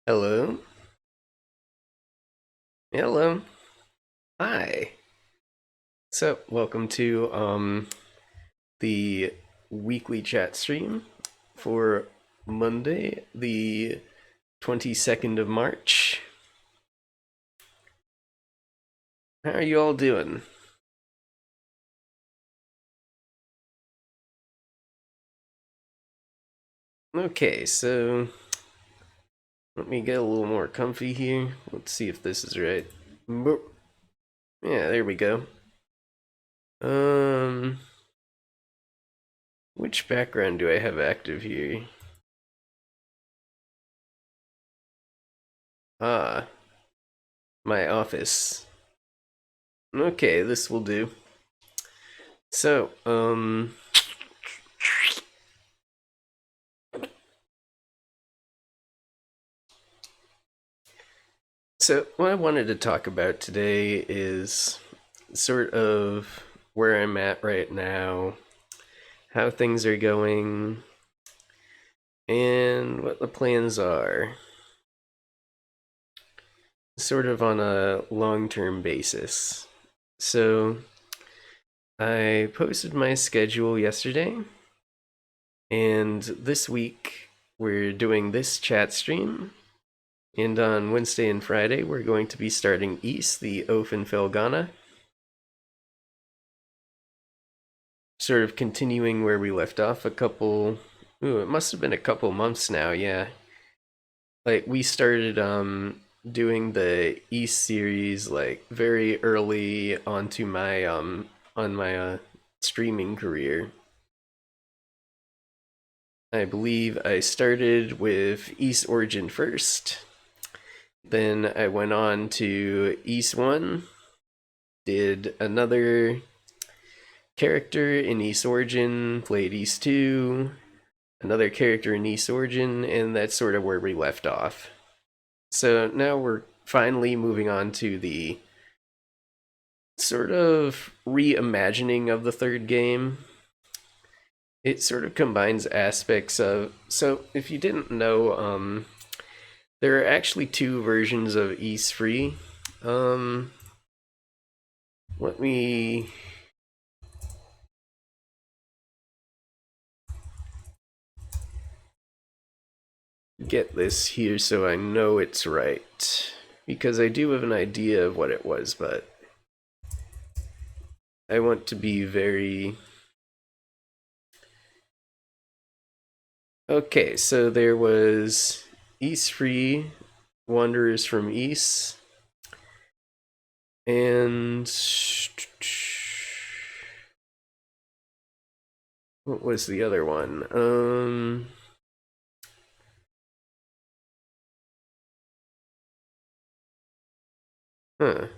Hello? Hello? Hi. So, welcome to the weekly chat stream for Monday, the 22nd of March. How are you all doing? Okay, so let me get a little more comfy here. Let's see if this is right. Yeah, there we go. Um, which background do I have active here? Ah, my office. Okay, this will do. So, So, what I wanted to talk about today is sort of where I'm at right now, how things are going, and what the plans are, sort of on a long term basis. So, I posted my schedule yesterday, and this week we're doing this chat stream. And on Wednesday and Friday, we're going to be starting East, the Ofen Felgana, sort of continuing where we left off a couple. Ooh, it must have been a couple months now. Yeah, like we started doing the East series like very early onto my on my streaming career. I believe I started with East Origin first. Then I went on to East 1, did another character in East Origin, played East 2, another character in East Origin, and that's sort of where we left off. So now we're finally moving on to the sort of reimagining of the third game. It sort of combines aspects of. So, if you didn't know, there are actually two versions of East Free. Um, let me get this here so I know it's right. Because I do have an idea of what it was, but I want to be very. Okay, so there was East Free, Wanderers from East, and what was the other one? Huh.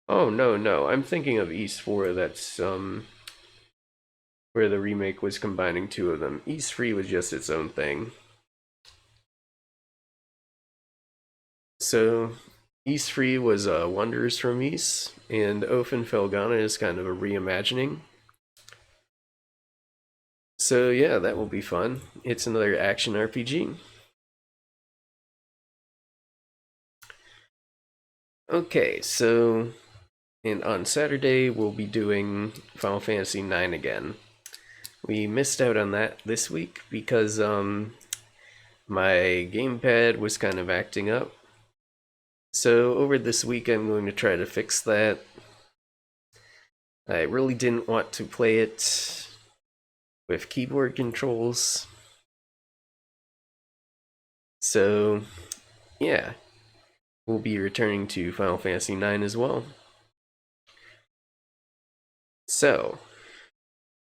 Oh no, no, I'm thinking of East 4. That's where the remake was combining two of them. East Free was just its own thing. So East Free was Wanderers from East, and Ofen Felgana is kind of a reimagining. So yeah, that will be fun. It's another action RPG. Okay, so and on Saturday we'll be doing Final Fantasy IX again. We missed out on that this week because my gamepad was kind of acting up. So over this week I'm going to try to fix that. I really didn't want to play it with keyboard controls. So yeah, we'll be returning to Final Fantasy IX as well. So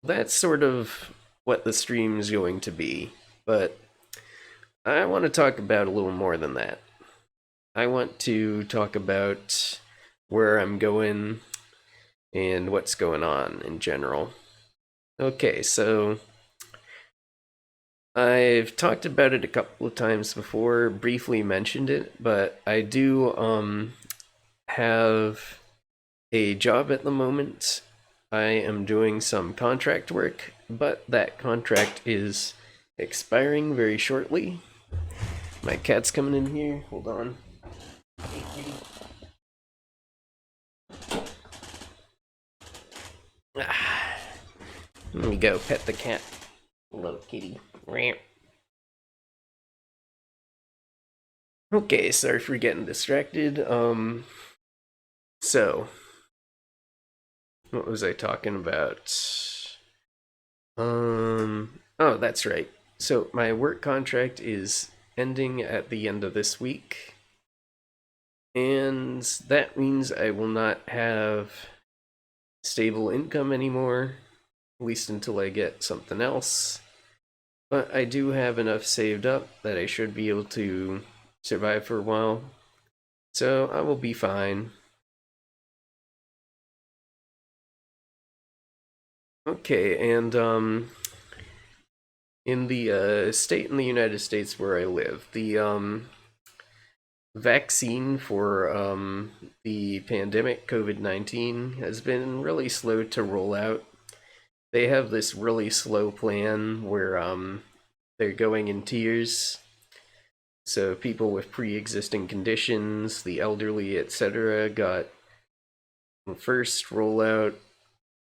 that's sort of what the stream is going to be. But I want to talk about a little more than that. I want to talk about where I'm going and what's going on in general. Okay, so I've talked about it a couple of times before, briefly mentioned it, but I do have a job at the moment. I am doing some contract work, but that contract is expiring very shortly. My cat's coming in here. Hold on. Hey, kitty. Ah, let me go pet the cat. Hello, kitty. Ramp. Okay, sorry for getting distracted. So what was I talking about? Oh, that's right. So my work contract is ending at the end of this week, and that means I will not have stable income anymore, at least until I get something else. But I do have enough saved up that I should be able to survive for a while, so I will be fine. Okay, and in the state in the United States where I live, the vaccine for the pandemic COVID-19 has been really slow to roll out. They have this really slow plan where they're going in tiers. So people with pre-existing conditions, the elderly, etc., got the first rollout,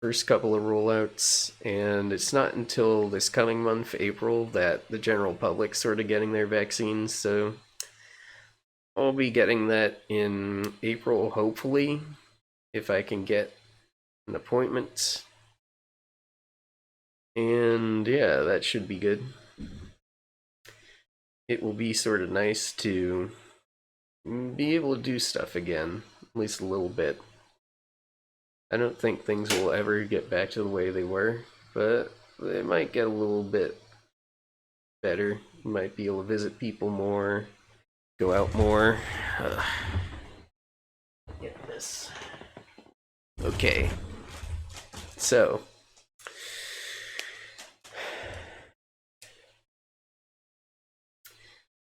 first couple of rollouts, and it's not until this coming month, April, that the general public's sort of getting their vaccines. So I'll be getting that in April, hopefully, if I can get an appointment. And yeah, that should be good. It will be sort of nice to be able to do stuff again, at least a little bit. I don't think things will ever get back to the way they were, but they might get a little bit better. You might be able to visit people more, go out more. Get this. Okay. So,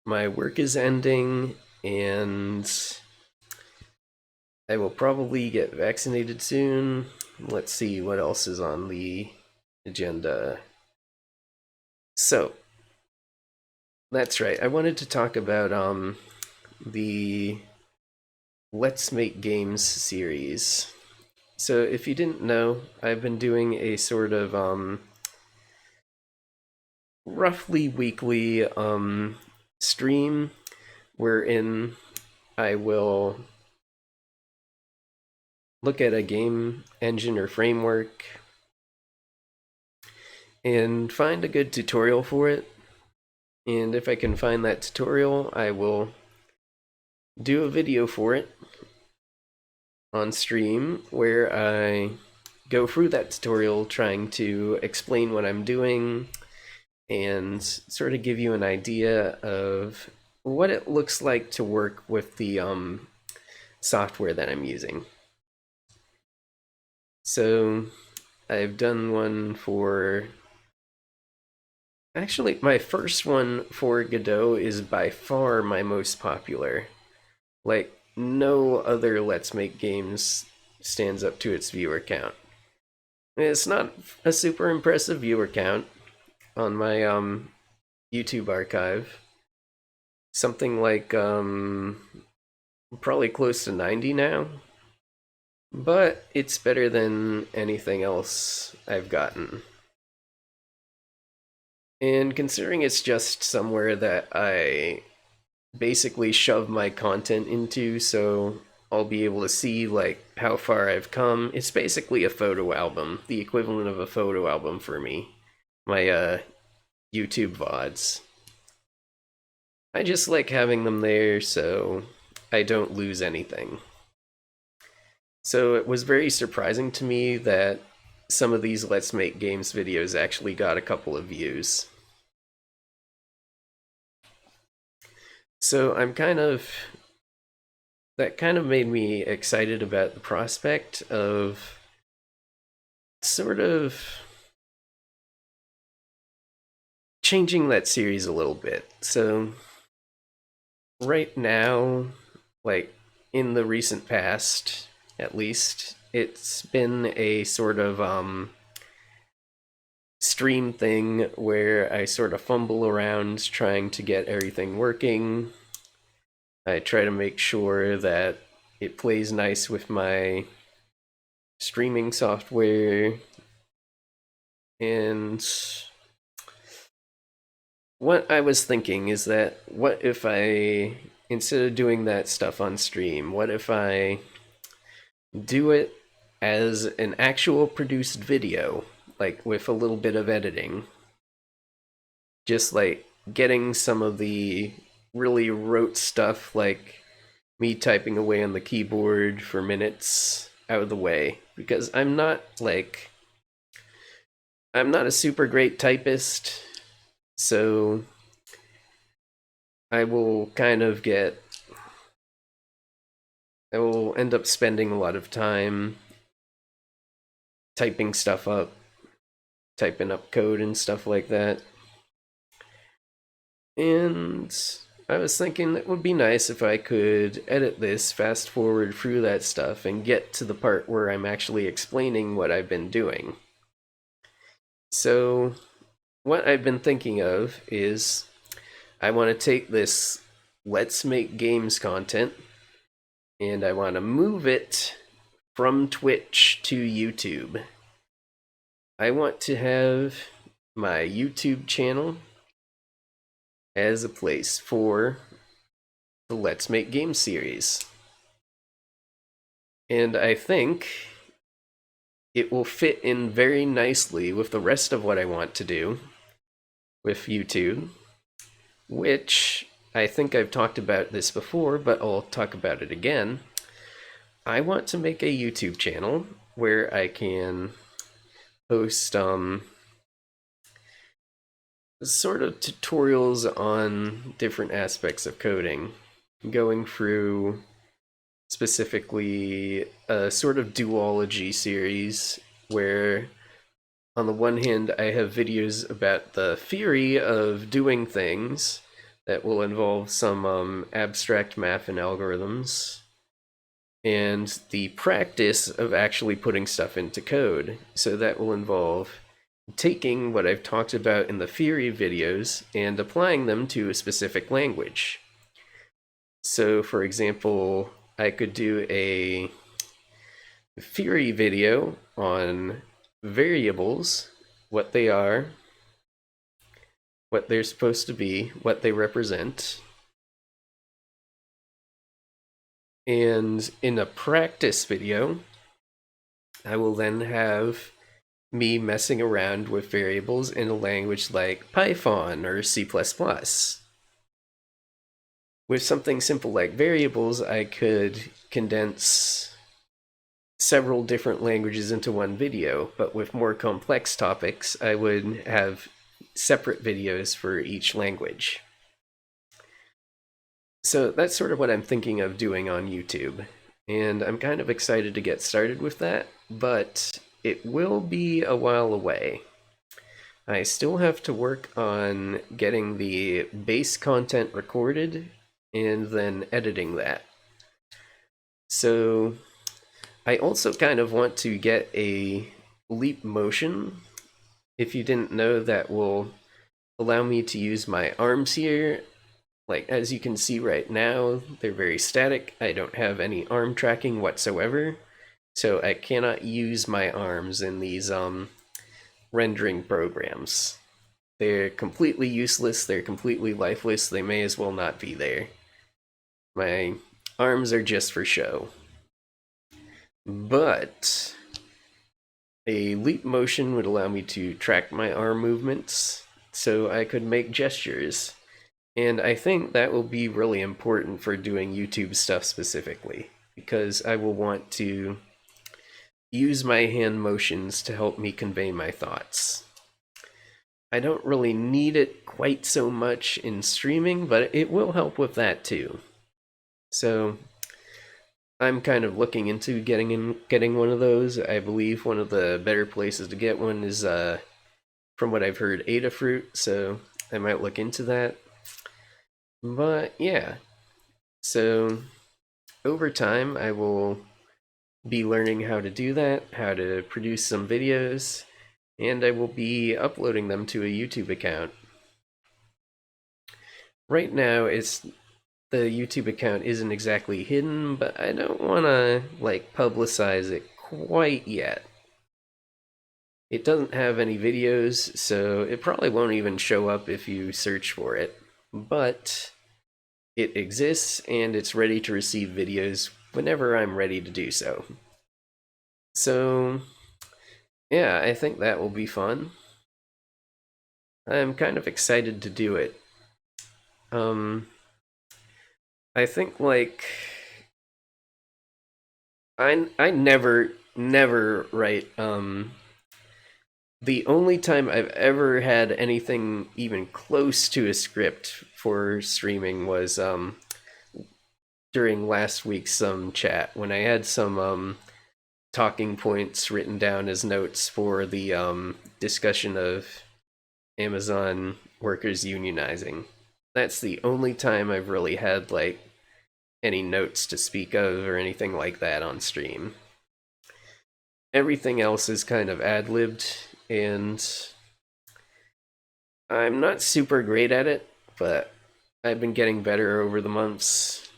my work is ending, and I will probably get vaccinated soon. Let's see what else is on the agenda. So, that's right. I wanted to talk about the Let's Make Games series. So if you didn't know, I've been doing a sort of roughly weekly stream wherein I will look at a game engine or framework and find a good tutorial for it. And if I can find that tutorial, I will do a video for it on stream where I go through that tutorial trying to explain what I'm doing and sort of give you an idea of what it looks like to work with the software that I'm using. So I've done one for... Actually, my first one for Godot is by far my most popular. Like, no other Let's Make Games stands up to its viewer count. It's not a super impressive viewer count on my YouTube archive. Something like probably close to 90 now. But it's better than anything else I've gotten. And considering it's just somewhere that I basically shove my content into, so I'll be able to see like how far I've come. It's basically a photo album, the equivalent of a photo album for me. My YouTube VODs. I just like having them there so I don't lose anything. So it was very surprising to me that some of these Let's Make Games videos actually got a couple of views. So that kind of made me excited about the prospect of sort of changing that series a little bit. So right now, like in the recent past, at least, it's been a sort of stream thing where I sort of fumble around trying to get everything working. I try to make sure that it plays nice with my streaming software. And what I was thinking is that what if I, instead of doing that stuff on stream, what if I do it as an actual produced video, like with a little bit of editing? Just like getting some of the really rote stuff, like me typing away on the keyboard for minutes, out of the way. Because I'm not a super great typist, so I will kind of get, I will end up spending a lot of time typing stuff up, typing up code and stuff like that. And I was thinking it would be nice if I could edit this, fast forward through that stuff, and get to the part where I'm actually explaining what I've been doing. So, what I've been thinking of is I want to take this Let's Make Games content and I want to move it from Twitch to YouTube. I want to have my YouTube channel as a place for the Let's Make Games series. And I think it will fit in very nicely with the rest of what I want to do with YouTube, which I think I've talked about this before, but I'll talk about it again. I want to make a YouTube channel where I can post sort of tutorials on different aspects of coding, going through specifically a sort of duology series where on the one hand I have videos about the theory of doing things that will involve some abstract math and algorithms, and the practice of actually putting stuff into code. So that will involve taking what I've talked about in the theory videos and applying them to a specific language. So, for example, I could do a theory video on variables, what they are, what they're supposed to be, what they represent. And in a practice video, I will then have me messing around with variables in a language like Python or C++. With something simple like variables, I could condense several different languages into one video, but with more complex topics, I would have separate videos for each language. So that's sort of what I'm thinking of doing on YouTube, and I'm kind of excited to get started with that, but it will be a while away. I still have to work on getting the base content recorded and then editing that. So I also kind of want to get a Leap Motion. If you didn't know, that will allow me to use my arms here. Like, as you can see right now, they're very static. I don't have any arm tracking whatsoever, so I cannot use my arms in these rendering programs. They're completely useless, they're completely lifeless, they may as well not be there. My arms are just for show. But a Leap Motion would allow me to track my arm movements, so I could make gestures. And I think that will be really important for doing YouTube stuff specifically, because I will want to use my hand motions to help me convey my thoughts. I don't really need it quite so much in streaming, but it will help with that too. So I'm kind of looking into getting one of those. I believe one of the better places to get one is, from what I've heard, Adafruit, so I might look into that. But yeah, so over time I will be learning how to do that, how to produce some videos, and I will be uploading them to a YouTube account. Right now, the YouTube account isn't exactly hidden, but I don't want to like publicize it quite yet. It doesn't have any videos, so it probably won't even show up if you search for it. But it exists and it's ready to receive videos whenever I'm ready to do so. So, yeah, I think that will be fun. I'm kind of excited to do it. I think like I never write the only time I've ever had anything even close to a script for streaming was during last week's chat when I had some talking points written down as notes for the discussion of Amazon workers unionizing. That's the only time I've really had like any notes to speak of or anything like that on stream. Everything else is kind of ad-libbed, and I'm not super great at it, but I've been getting better over the months,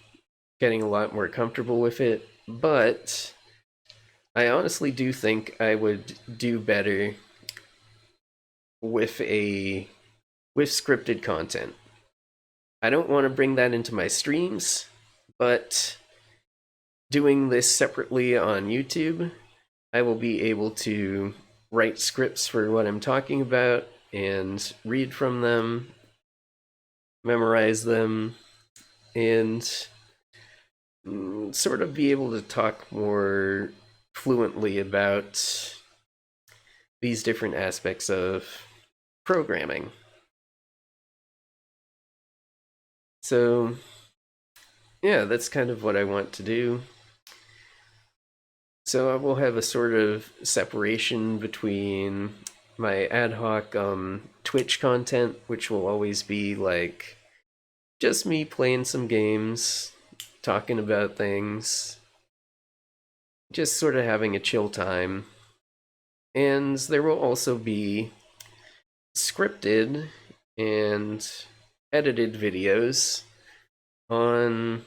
getting a lot more comfortable with it. But I honestly do think I would do better with scripted content. I don't want to bring that into my streams, but doing this separately on YouTube, I will be able to write scripts for what I'm talking about and read from them, memorize them, and sort of be able to talk more fluently about these different aspects of programming. So, yeah, that's kind of what I want to do. So I will have a sort of separation between my ad hoc Twitch content, which will always be like just me playing some games, talking about things, just sort of having a chill time. And there will also be scripted and edited videos on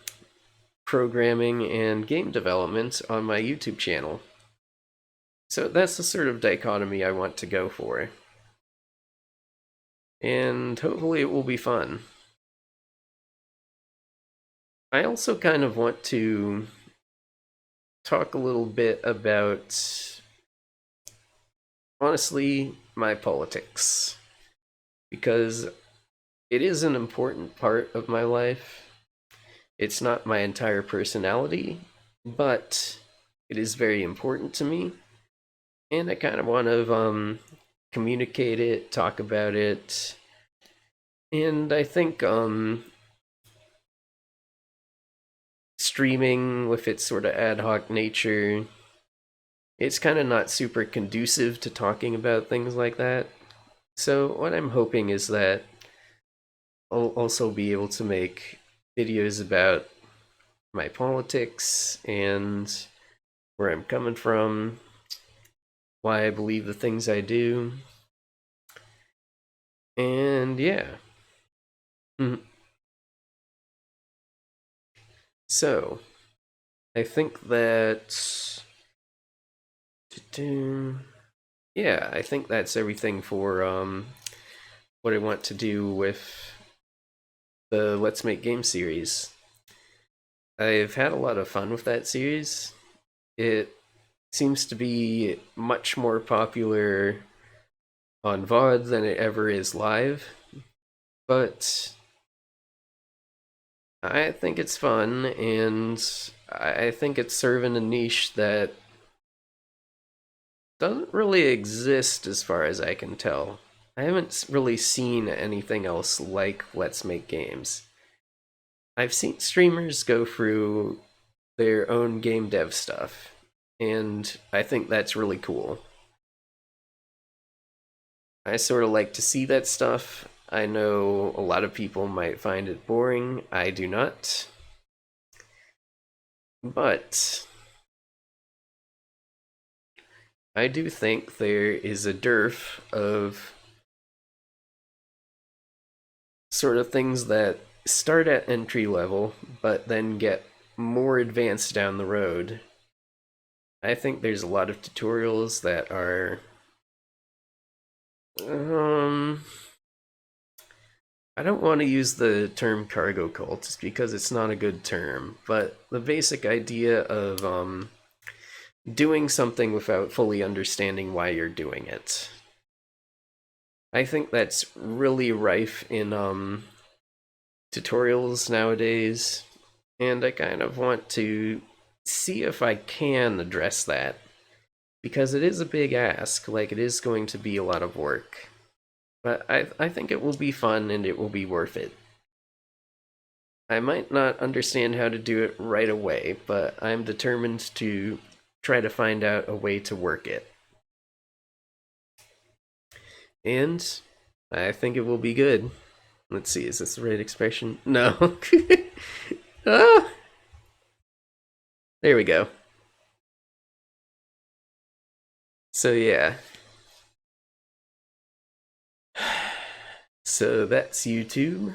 programming and game development on my YouTube channel. So that's the sort of dichotomy I want to go for. And hopefully it will be fun. I also kind of want to talk a little bit about, honestly, my politics. Because it is an important part of my life. It's not my entire personality, but it is very important to me. And I kind of want to communicate it, talk about it. And I think streaming with its sort of ad hoc nature, it's kind of not super conducive to talking about things like that. So what I'm hoping is that I'll also be able to make videos about my politics and where I'm coming from, why I believe the things I do. And yeah. So, I think that yeah, I think that's everything for what I want to do with the Let's Make Games series. I've had a lot of fun with that series. It seems to be much more popular on VOD than it ever is live, but I think it's fun, and I think it's serving a niche that doesn't really exist as far as I can tell. I haven't really seen anything else like Let's Make Games. I've seen streamers go through their own game dev stuff, and I think that's really cool. I sort of like to see that stuff. I know a lot of people might find it boring. I do not. But I do think there is a dearth of sort of things that start at entry level, but then get more advanced down the road. I think there's a lot of tutorials that are um I don't want to use the term cargo cult just because it's not a good term, but the basic idea of doing something without fully understanding why you're doing it. I think that's really rife in tutorials nowadays, and I kind of want to see if I can address that because it is a big ask. Like, it is going to be a lot of work, but I think it will be fun and it will be worth it. I might not understand how to do it right away, but I'm determined to try to find out a way to work it. And I think it will be good. Let's see, is this the right expression? No. Ah, there we go. So, yeah. So that's YouTube.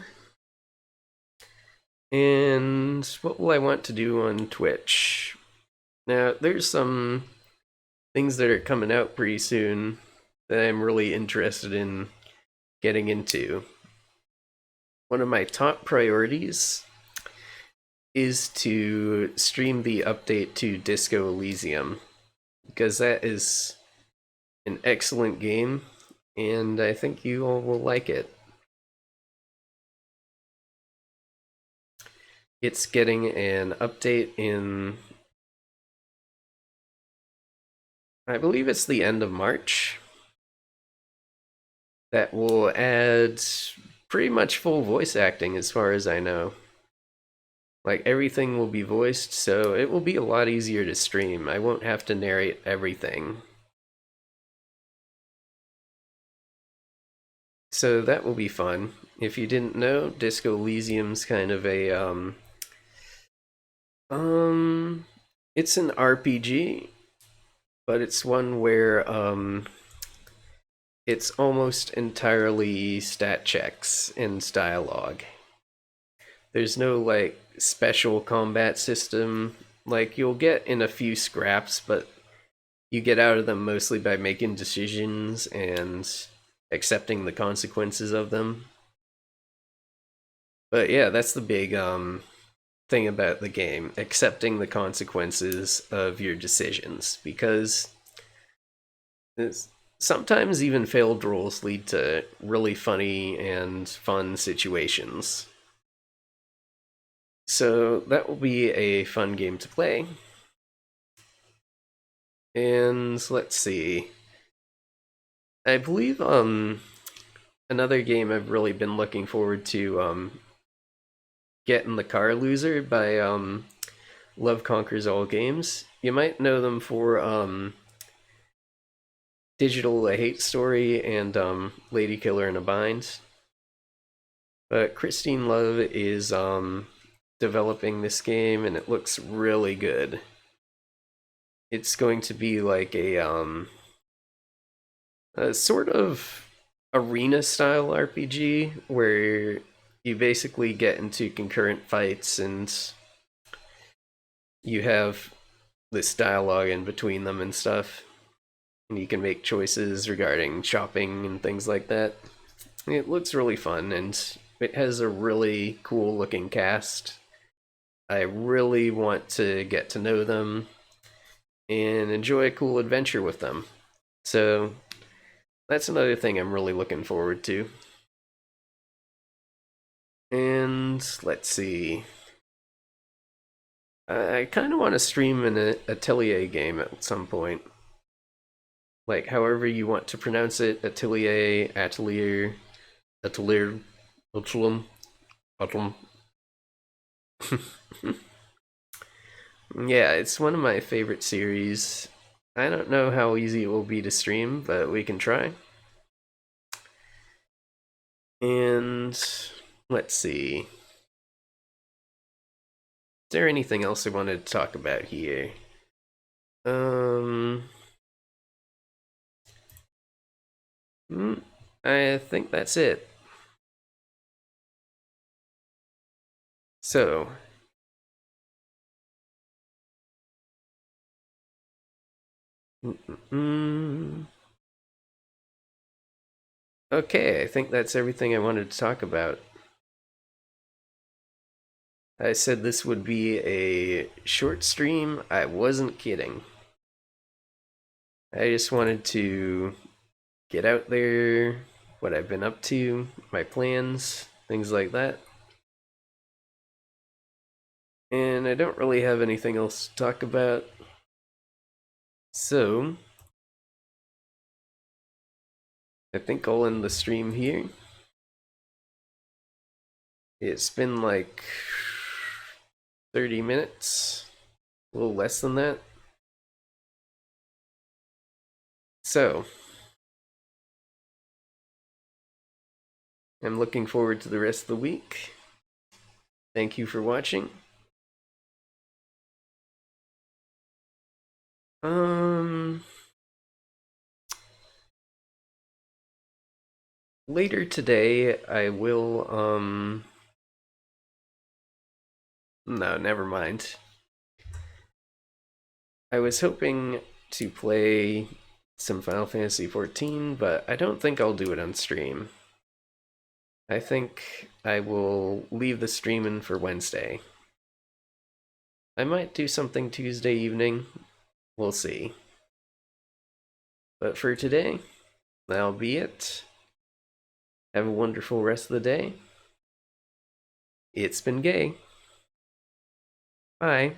And what will I want to do on Twitch? Now, there's some things that are coming out pretty soon that I'm really interested in getting into. One of my top priorities is to stream the update to Disco Elysium, because that is an excellent game, and I think you all will like it. It's getting an update in, I believe it's the end of March, that will add pretty much full voice acting as far as I know. Like, everything will be voiced, so it will be a lot easier to stream. I won't have to narrate everything. So that will be fun. If you didn't know, Disco Elysium's kind of a um it's an RPG, but it's one where it's almost entirely stat checks and dialogue. There's no like special combat system. Like, you'll get in a few scraps, but you get out of them mostly by making decisions and accepting the consequences of them. But yeah, that's the big thing about the game, accepting the consequences of your decisions, because sometimes even failed rolls lead to really funny and fun situations. So that will be a fun game to play. And let's see. I believe another game I've really been looking forward to Get in the Car Loser by Love Conquers All Games. You might know them for Digital A Hate Story and Lady Killer in a Bind. But Christine Love is developing this game, and it looks really good. It's going to be like a sort of arena style RPG where you basically get into concurrent fights and you have this dialogue in between them and stuff. And you can make choices regarding shopping and things like that. It looks really fun, and it has a really cool looking cast. I really want to get to know them and enjoy a cool adventure with them. So that's another thing I'm really looking forward to. And let's see. I kind of want to stream an Atelier game at some point. Like, however you want to pronounce it, Atelier, Atelier, Atelier, Atelier, Atelier. Yeah, it's one of my favorite series. I don't know how easy it will be to stream, but we can try. And let's see. Is there anything else I wanted to talk about here? Um, I think that's it. So, okay, I think that's everything I wanted to talk about. I said this would be a short stream. I wasn't kidding. I just wanted to get out there, what I've been up to, my plans, things like that. And I don't really have anything else to talk about. So, I think I'll end the stream here. It's been like 30 minutes, a little less than that. So, I'm looking forward to the rest of the week. Thank you for watching. Later today I will no, never mind. I was hoping to play some Final Fantasy XIV, but I don't think I'll do it on stream. I think I will leave the streaming for Wednesday. I might do something Tuesday evening. We'll see. But for today, that'll be it. Have a wonderful rest of the day. It's been gay. Bye.